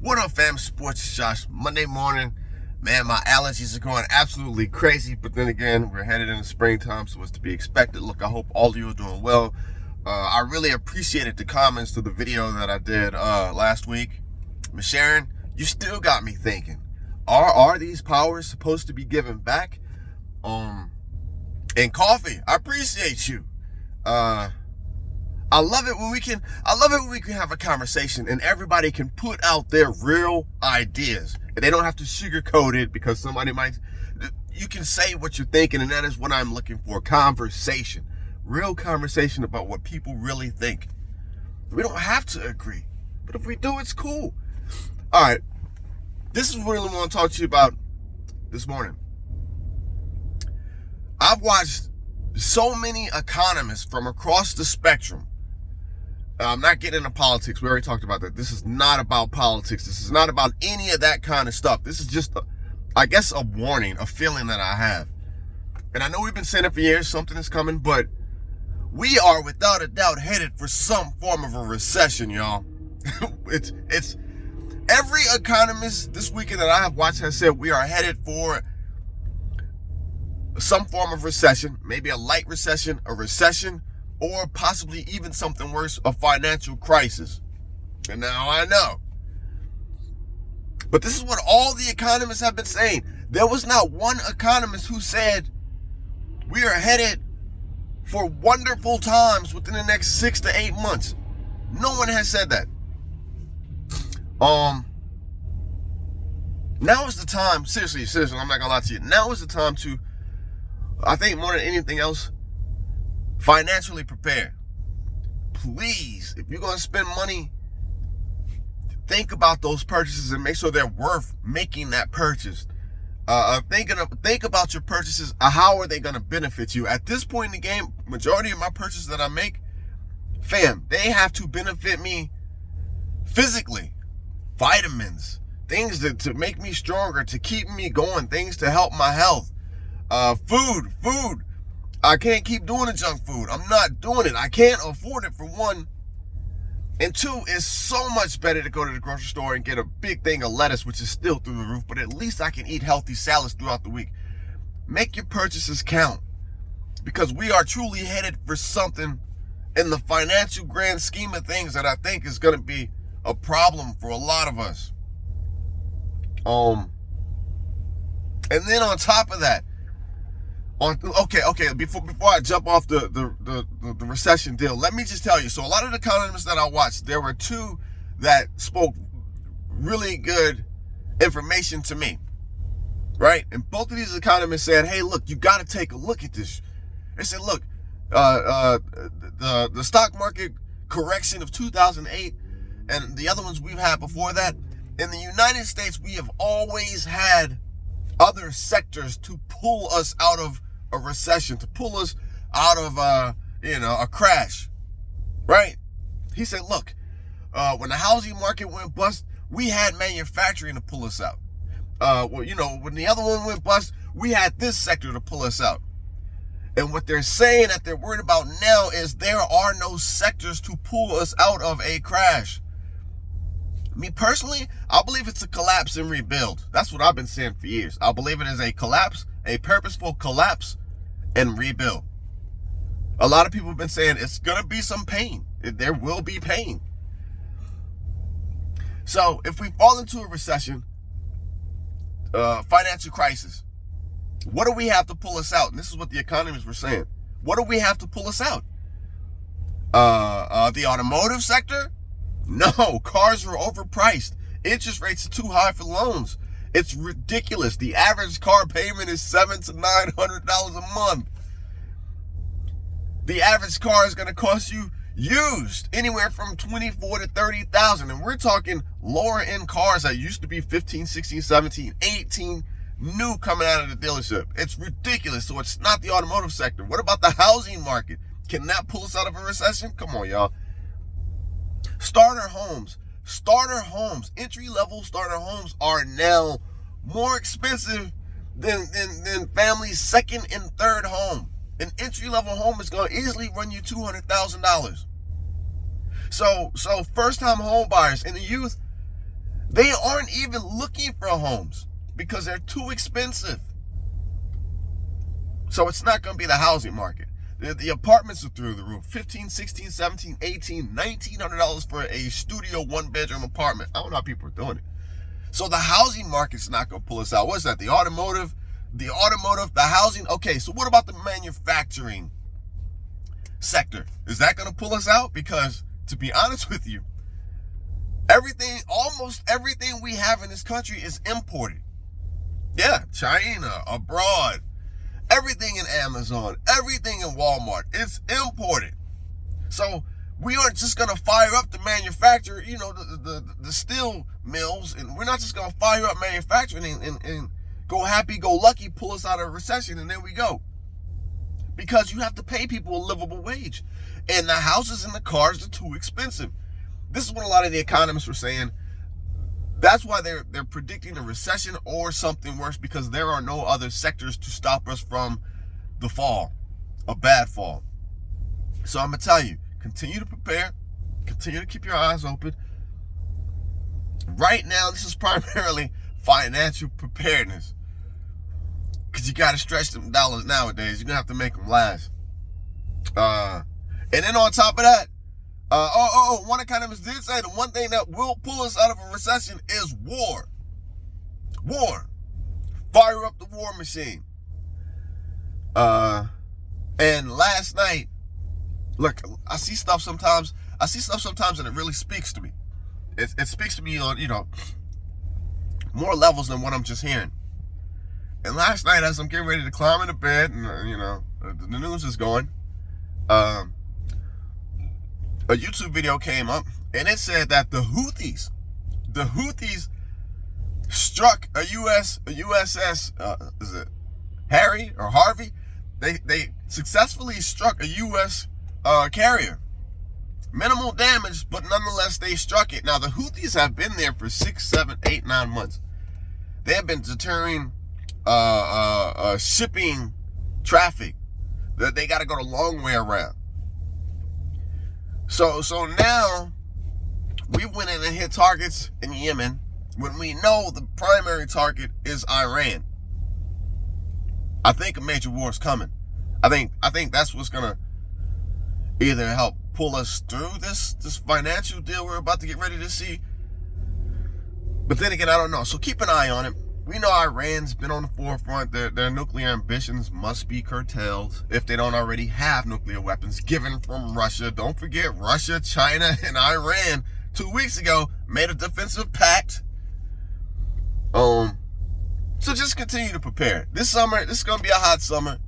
What up, fam? Sports Josh. Monday morning, man, my allergies are going absolutely crazy. But then again, we're headed into springtime, so it's to be expected. Look, I hope all of you are doing well. I really appreciated the comments to the video that I did last week. Ms. Sharon, you still got me thinking. Are these powers supposed to be given back? And coffee, I appreciate you. I love it when we can have a conversation and everybody can put out their real ideas. And they don't have to sugarcoat it because you can say what you're thinking, and that is what I'm looking for. Conversation. Real conversation about what people really think. We don't have to agree. But if we do, it's cool. All right. This is what I really want to talk to you about this morning. I've watched so many economists from across the spectrum. I'm not getting into politics. We already talked about that. This is not about politics. This is not about any of that kind of stuff. This is just, a warning, a feeling that I have. And I know we've been saying it for years, something is coming, but we are without a doubt headed for some form of a recession, y'all. It's every economist this weekend that I have watched has said we are headed for some form of recession, maybe a light recession, a recession, or possibly even something worse, a financial crisis. And now I know. But this is what all the economists have been saying. There was not one economist who said we are headed for wonderful times within the next 6 to 8 months. No one has said that. Now is the time, seriously, I'm not gonna lie to you. Now is the time to, I think more than anything else, financially prepare. Please, if you're going to spend money, think about those purchases and make sure they're worth making that purchase. Think about your purchases. How are they going to benefit you? At this point in the game, majority of my purchases that I make, fam, they have to benefit me physically. Vitamins, things to make me stronger, to keep me going, things to help my health. Food. I can't keep doing the junk food. I'm not doing it. I can't afford it, for one. And two, it's so much better to go to the grocery store and get a big thing of lettuce, which is still through the roof, but at least I can eat healthy salads throughout the week. Make your purchases count, because we are truly headed for something in the financial grand scheme of things that I think is going to be a problem for a lot of us. And then on top of that, before I jump off the recession deal, let me just tell you. So a lot of the economists that I watched, there were two that spoke really good information to me, right? And both of these economists said, hey, look, you got to take a look at this. They said, look, the stock market correction of 2008 and the other ones we've had before that, in the United States, we have always had other sectors to pull us out of a recession, to pull us out of a crash, right? He said, look, when the housing market went bust, we had manufacturing to pull us out. When the other one went bust, we had this sector to pull us out. And what they're saying that they're worried about now is there are no sectors to pull us out of a crash. Me personally, I believe it's a collapse and rebuild. That's what I've been saying for years. I believe it is a collapse, a purposeful collapse and rebuild. A lot of people have been saying it's going to be some pain. There will be pain. So if we fall into a recession, financial crisis, what do we have to pull us out? And this is what the economists were saying. What do we have to pull us out? The automotive sector? No, cars are overpriced. Interest rates are too high for loans. It's ridiculous. The average car payment is $700 to $900 a month. The average car is going to cost you used anywhere from $24,000 to $30,000, and we're talking lower end cars that used to be 15, 16, 17, 18 new coming out of the dealership. It's ridiculous. So it's not the automotive sector. What about the housing market? Can that pull us out of a recession? Come on, y'all. Starter homes, entry-level starter homes are now more expensive than families' second and third home. An entry-level home is going to easily run you $200,000. So first-time home buyers and the youth, They aren't even looking for homes because they're too expensive. So it's not going to be the housing market. The apartments are through the roof. $1,500, $1,600, $1,700, $1,800, $1,900 for a studio one-bedroom apartment. I don't know how people are doing it. So the housing market's not going to pull us out. What's that? The automotive, the housing. Okay, so what about the manufacturing sector? Is that going to pull us out? Because to be honest with you, almost everything we have in this country is imported. Yeah, China, abroad, everything in Amazon, everything in Walmart, it's imported. So we aren't just going to fire up the manufacturer, the steel mills, and we're not just going to fire up manufacturing and go happy-go-lucky, pull us out of a recession, and there we go. Because you have to pay people a livable wage. And the houses and the cars are too expensive. This is what a lot of the economists were saying. That's why they're predicting a recession or something worse, because there are no other sectors to stop us from the fall, a bad fall. So I'm going to tell you, continue to prepare, continue to keep your eyes open. Right now, this is primarily financial preparedness, because you got to stretch them dollars nowadays. You're going to have to make them last. And then on top of that, one economist did say the one thing that will pull us out of a recession is war. War. Fire up the war machine. And last night, look, I see stuff sometimes and it really speaks to me. It speaks to me on, more levels than what I'm just hearing. And last night, as I'm getting ready to climb into bed, and the news is going, a YouTube video came up, and it said that the Houthis struck a USS, is it Harry or Harvey? They successfully struck a U.S. Carrier. Minimal damage, but nonetheless, they struck it. Now, the Houthis have been there for 6, 7, 8, 9 months. They have been deterring shipping traffic. That they got to go the long way around. So now we went in and hit targets in Yemen when we know the primary target is Iran. I think a major war is coming. I think that's what's gonna either help pull us through this financial deal we're about to get ready to see. But then again, I don't know. So keep an eye on it. We know Iran's been on the forefront. Their nuclear ambitions must be curtailed if they don't already have nuclear weapons given from Russia. Don't forget, Russia, China, and Iran 2 weeks ago made a defensive pact. So just continue to prepare. This summer, this is going to be a hot summer.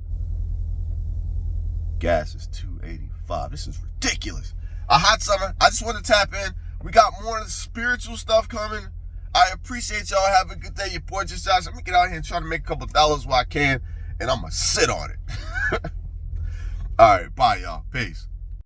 Gas is $2.85. This is ridiculous. A hot summer. I just want to tap in. We got more of the spiritual stuff coming. I appreciate y'all. Have a good day. Your boy just Josh. Let me get out here and try to make a couple dollars while I can, and I'm going to sit on it. All right. Bye, y'all. Peace.